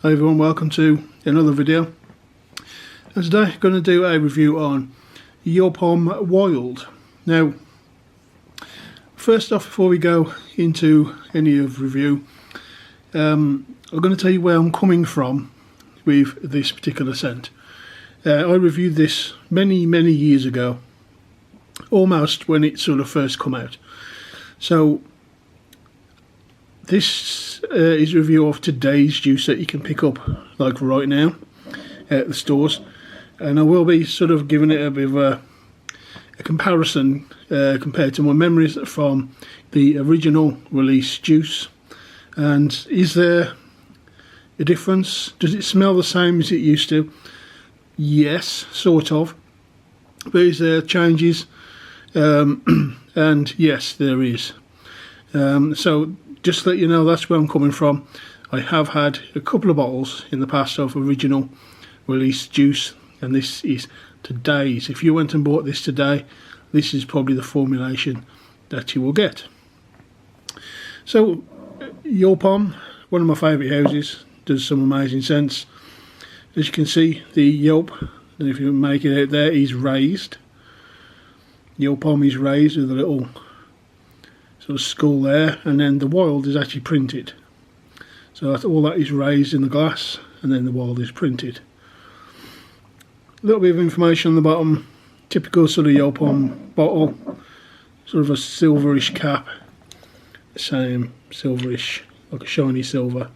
Hi everyone, welcome to another video. And today I'm going to do a review on Joop Homme Wild. Now, first off, before we go into any of the review, I'm going to tell you where I'm coming from with this particular scent. I reviewed this many years ago, almost when it sort of first come out. So this is a review of today's juice that you can pick up like right now at the stores, and I will be sort of giving it a bit of a comparison compared to my memories from the original release juice. And is there a difference? Does it smell the same as it used to? Yes, sort of. But is there changes? And yes, there is. So just to let you know, that's where I'm coming from. I have had a couple of bottles in the past of original release juice, and this is today's. If you went and bought this today, this is probably the formulation that you will get. So Joop Homme, one of my favourite houses, does some amazing scents. As you can see, the Joop, and if you make it out there, is raised. Joop Homme is raised with a little sort of skull there, and then the Wild is actually printed. So all that is raised in the glass, and then the Wild is printed. A little bit of information on the bottom. Typical sort of Joop Homme bottle, sort of a silverish cap, same silverish, like a shiny silver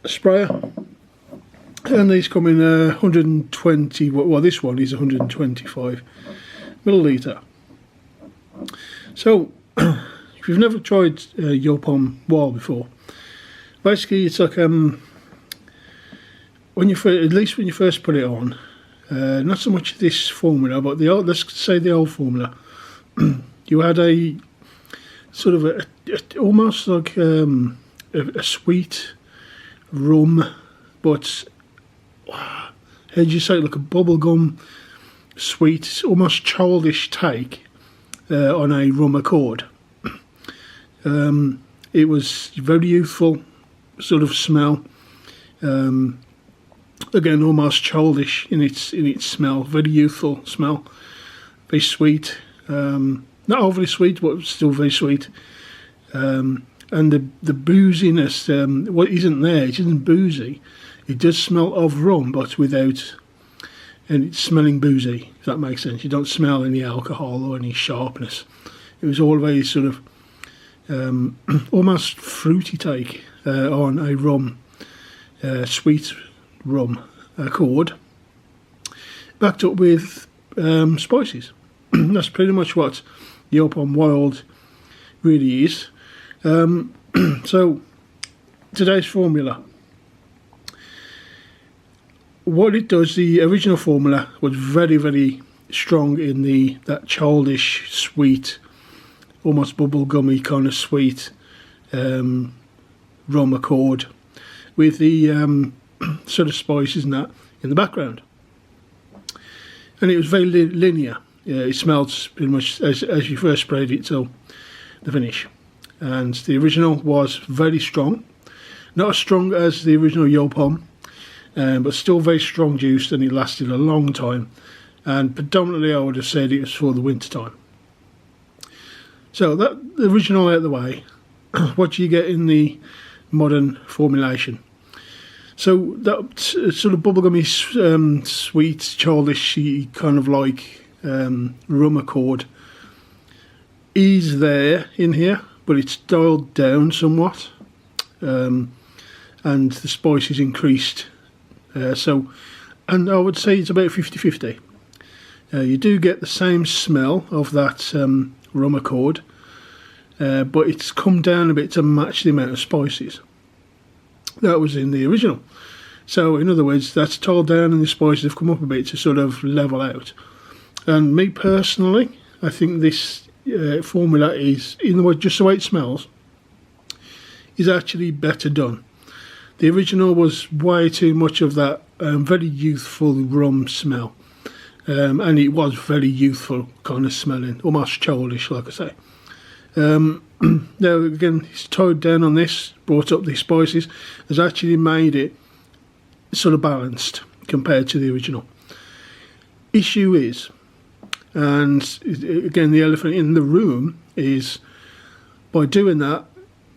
sprayer. And these come in 120, well this one is 125 milliliter. So if you've never tried Joop Homme Wild before, basically it's like when you at least when you first put it on, not so much this formula, but the old, let's say the old formula, you had a sort of a almost like a sweet rum, but how do you say it, like a bubblegum sweet, almost childish take on a rum accord. It was very youthful sort of smell. Again, almost childish in its smell. Very youthful smell. Very sweet. Not overly sweet, but still very sweet. And the booziness, what isn't there, it isn't boozy. It does smell of rum, but without, and it's smelling boozy, if that makes sense. You don't smell any alcohol or any sharpness. It was all very sort of almost fruity take on a rum, sweet rum accord, backed up with spices. That's pretty much what Joop Homme Wild really is. So today's formula, what it does, the original formula was very strong in that childish, sweet, almost bubblegummy kind of sweet rum accord, with the sort of spices and that in the background. And it was very linear. It smelled pretty much as you first sprayed it till the finish. And the original was very strong, not as strong as the original Joop Homme, but still very strong juice, and it lasted a long time. And predominantly I would have said it was for the winter time. So that the original out of the way, what do you get in the modern formulation? So that sort of bubblegummy, sweet, childish, kind of like rum accord is there in here, but it's dialed down somewhat, and the spice is increased. And I would say it's about 50-50. You do get the same smell of that rum accord, but it's come down a bit to match the amount of spices that was in the original. So in other words, that's dialed down and the spices have come up a bit to sort of level out. And me personally, I think this formula is, in the way, just the way it smells, is actually better done. The original was way too much of that very youthful rum smell, and it was very youthful kind of smelling, almost childish, like I say. Now again, it's toned down on this, brought up the spices, has actually made it sort of balanced compared to the original. Issue is, and again the elephant in the room is, by doing that,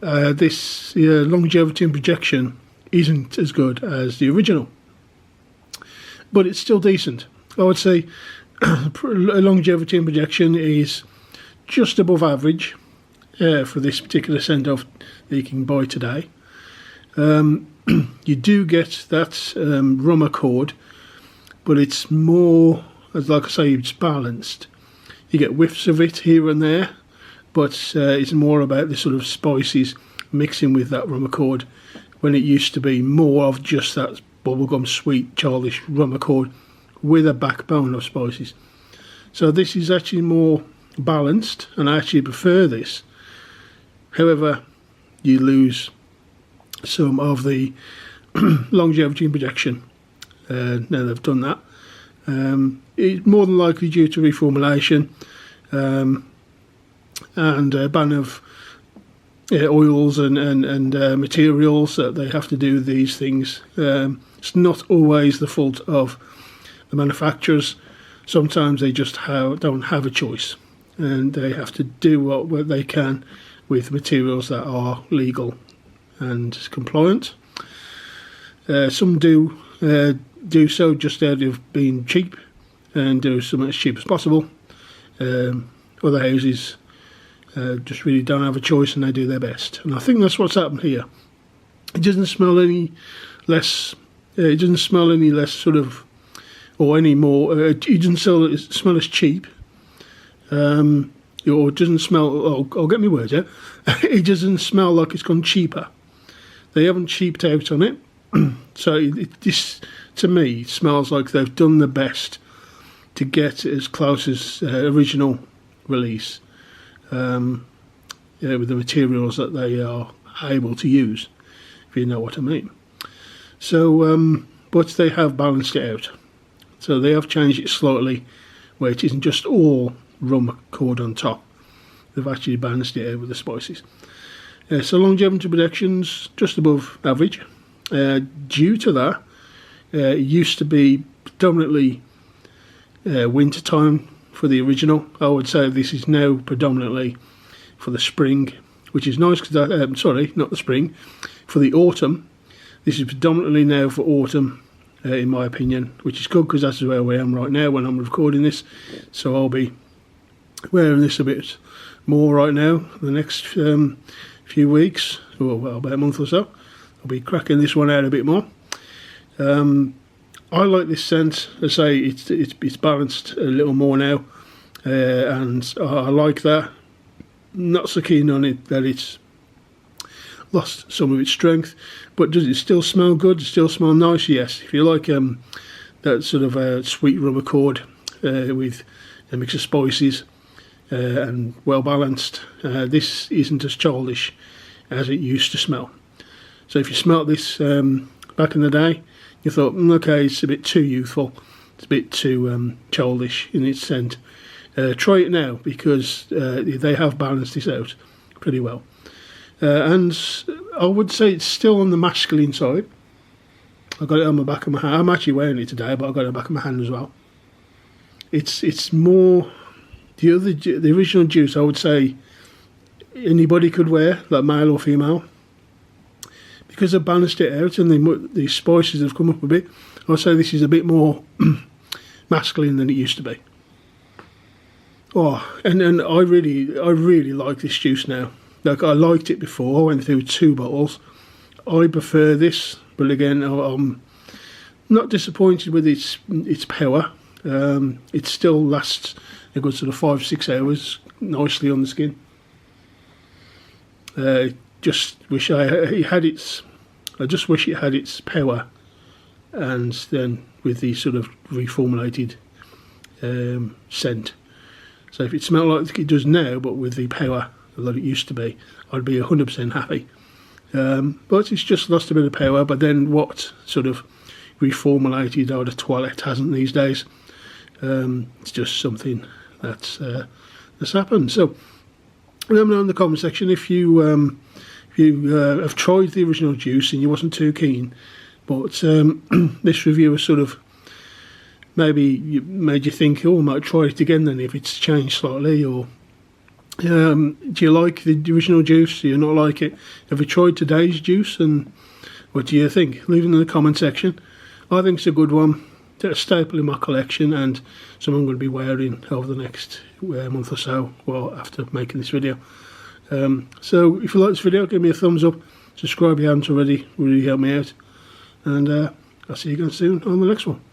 this longevity and projection isn't as good as the original, but it's still decent. I would say longevity and projection is just above average for this particular send-off that you can buy today. You do get that rum accord, but it's more, as like I say, it's balanced. You get whiffs of it here and there, but it's more about the sort of spices mixing with that rum accord, when it used to be more of just that bubblegum sweet childish rum accord with a backbone of spices. So this is actually more balanced, and I actually prefer this. However, you lose some of the longevity and projection now they've done that. It's more than likely due to reformulation and a ban of oils and materials that they have to do these things. It's not always the fault of the manufacturers. Sometimes they just don't have a choice, and they have to do what they can with materials that are legal and compliant. Some do so just out of being cheap and do something as cheap as possible. Other houses just really don't have a choice, and they do their best. And I think that's what's happened here. It doesn't smell any less. It doesn't smell any less sort of, or any more. It doesn't smell as cheap. Or it doesn't smell. I'll get my words out. It doesn't smell like it's gone cheaper. They haven't cheaped out on it. So this, to me, smells like they've done the best to get as close as original release, with the materials that they are able to use, if you know what I mean. So, but they have balanced it out. So they have changed it slightly, where it isn't just all rum accord on top. They've actually balanced it out with the spices. So longevity projections just above average. Due to that, it used to be predominantly winter time for the original. I would say this is now predominantly for the spring, which is nice because sorry, not the spring, for the autumn. This is predominantly now for autumn, in my opinion, which is good because that's where I am right now when I'm recording this. So I'll be wearing this a bit more right now the next few weeks, or well, about a month or so. I'll be cracking this one out a bit more. I like this scent. I say it's balanced a little more now, and I like that. Not so keen on it that it's lost some of its strength, but does it still smell good? Does it still smell nice? Yes. If you like that sort of sweet rum accord with a mix of spices and well balanced, this isn't as childish as it used to smell. So if you smelt this back in the day, you thought, okay, it's a bit too youthful, it's a bit too childish in its scent. Try it now, because they have balanced this out pretty well. And I would say it's still on the masculine side. I've got it on the back of my hand. I'm actually wearing it today, but I've got it on the back of my hand as well. It's more the original juice. I would say anybody could wear, like male or female, because I've balanced it out and the spices have come up a bit. I'd say this is a bit more masculine than it used to be. Oh, and I really like this juice now. Like, I liked it before. I went through 2 bottles. I prefer this, but again, I'm not disappointed with its power. It still lasts a good sort of 5-6 hours nicely on the skin. Just wish it had its power, and then with the sort of reformulated scent. So if it smelled like it does now, but with the power that it used to be, I'd be 100% happy. But it's just lost a bit of power. But then what sort of reformulated eau de toilette hasn't these days? It's just something that's happened. So let me know in the comment section if you have tried the original juice and you wasn't too keen, But this review has sort of maybe made you think, oh, I might try it again then if it's changed slightly. Or do you like the original juice? Do you not like it? Have you tried today's juice, and what do you think? Leave it in the comment section. I think it's a good one. It's a staple in my collection, and something I'm going to be wearing over the next month or so, well, after making this video. So if you like this video, give me a thumbs up, subscribe if you haven't already, really help me out, and I'll see you again soon on the next one.